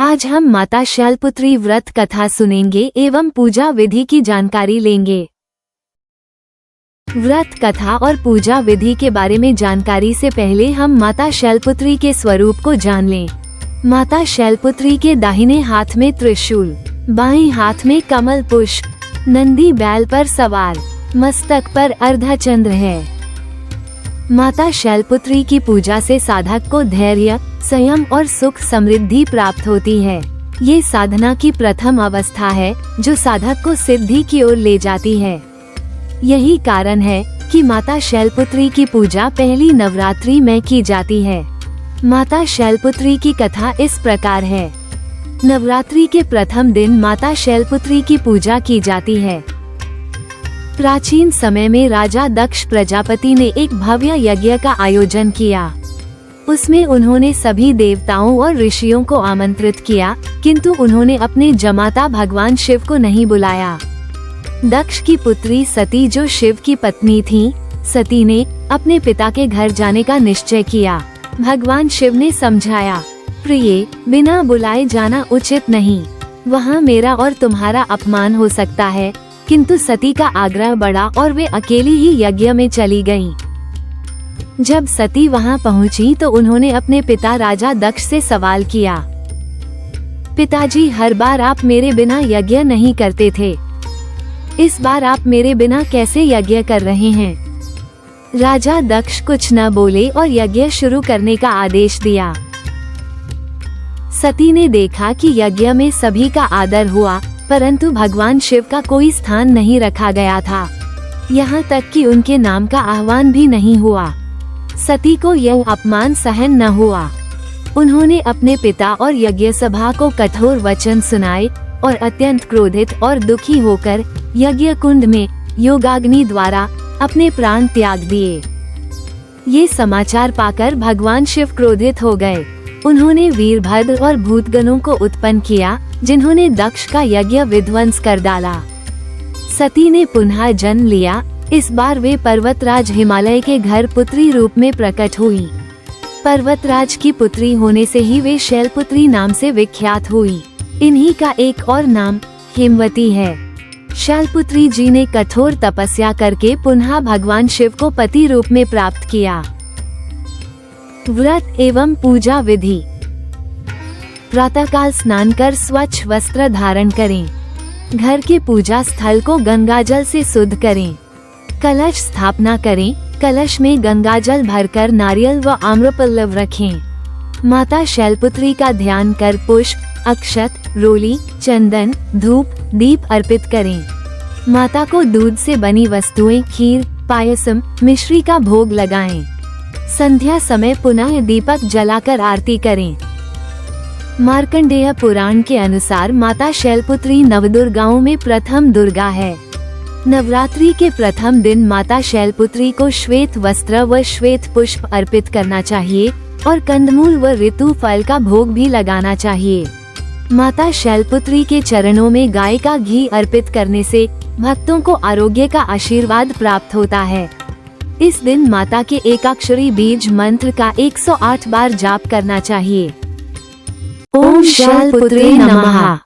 आज हम माता शैलपुत्री व्रत कथा सुनेंगे एवं पूजा विधि की जानकारी लेंगे। व्रत कथा और पूजा विधि के बारे में जानकारी से पहले हम माता शैलपुत्री के स्वरूप को जान लें। माता शैलपुत्री के दाहिने हाथ में त्रिशूल, बाएं हाथ में कमल पुष्प, नंदी बैल पर सवार, मस्तक पर अर्धचंद्र है। माता शैलपुत्री की पूजा से साधक को धैर्य, संयम और सुख समृद्धि प्राप्त होती है। ये साधना की प्रथम अवस्था है जो साधक को सिद्धि की ओर ले जाती है। यही कारण है कि माता शैलपुत्री की पूजा पहली नवरात्रि में की जाती है। माता शैलपुत्री की कथा इस प्रकार है। नवरात्रि के प्रथम दिन माता शैलपुत्री की पूजा की जाती है। प्राचीन समय में राजा दक्ष प्रजापति ने एक भव्य यज्ञ का आयोजन किया। उसमें उन्होंने सभी देवताओं और ऋषियों को आमंत्रित किया, किंतु उन्होंने अपने जमाता भगवान शिव को नहीं बुलाया। दक्ष की पुत्री सती जो शिव की पत्नी थी, सती ने अपने पिता के घर जाने का निश्चय किया। भगवान शिव ने समझाया, प्रिय, बिना बुलाए जाना उचित नहीं। वहाँ मेरा और तुम्हारा अपमान हो सकता है। किंतु सती का आग्रह बढ़ा और वे अकेली ही यज्ञ में चली गईं। जब सती वहां पहुंची तो उन्होंने अपने पिता राजा दक्ष से सवाल किया, पिताजी, हर बार आप मेरे बिना यज्ञ नहीं करते थे, इस बार आप मेरे बिना कैसे यज्ञ कर रहे हैं? राजा दक्ष कुछ न बोले और यज्ञ शुरू करने का आदेश दिया। सती ने देखा कि यज्ञ में सभी का आदर हुआ, परंतु भगवान शिव का कोई स्थान नहीं रखा गया था। यहाँ तक कि उनके नाम का आह्वान भी नहीं हुआ। सती को यह अपमान सहन न हुआ। उन्होंने अपने पिता और यज्ञ सभा को कठोर वचन सुनाए और अत्यंत क्रोधित और दुखी होकर यज्ञ कुंड में योगाग्नि द्वारा अपने प्राण त्याग दिए। ये समाचार पाकर भगवान शिव क्रोधित हो गए। उन्होंने वीरभद्र और भूतगणों को उत्पन्न किया, जिन्होंने दक्ष का यज्ञ विध्वंस कर डाला। सती ने पुनः जन्म लिया। इस बार वे पर्वतराज हिमालय के घर पुत्री रूप में प्रकट हुई। पर्वतराज की पुत्री होने से ही वे शैलपुत्री नाम से विख्यात हुई। इन्हीं का एक और नाम हेमवती है। शैलपुत्री जी ने कठोर तपस्या करके पुनः भगवान शिव को पति रूप में प्राप्त किया। व्रत एवं पूजा विधि। प्रातःकाल स्नान कर स्वच्छ वस्त्र धारण करें। घर के पूजा स्थल को गंगाजल से शुद्ध करें। कलश स्थापना करें। कलश में गंगाजल भरकर नारियल व आम्रपल्लव रखें। माता शैलपुत्री का ध्यान कर पुष्प, अक्षत, रोली, चंदन, धूप, दीप अर्पित करें। माता को दूध से बनी वस्तुएं, खीर, पायसम, मिश्री का भोग लगाएं। संध्या समय पुनः दीपक जलाकर आरती करें। मार्कंडेय पुराण के अनुसार माता शैलपुत्री नवदुर्गाओं में प्रथम दुर्गा है। नवरात्रि के प्रथम दिन माता शैलपुत्री को श्वेत वस्त्र व श्वेत पुष्प अर्पित करना चाहिए और कंदमूल व ऋतु फल का भोग भी लगाना चाहिए। माता शैलपुत्री के चरणों में गाय का घी अर्पित करने से भक्तों को आरोग्य का आशीर्वाद प्राप्त होता है। इस दिन माता के एकाक्षरी बीज मंत्र का 108 बार जाप करना चाहिए। ओम शैलपुत्रे नमः।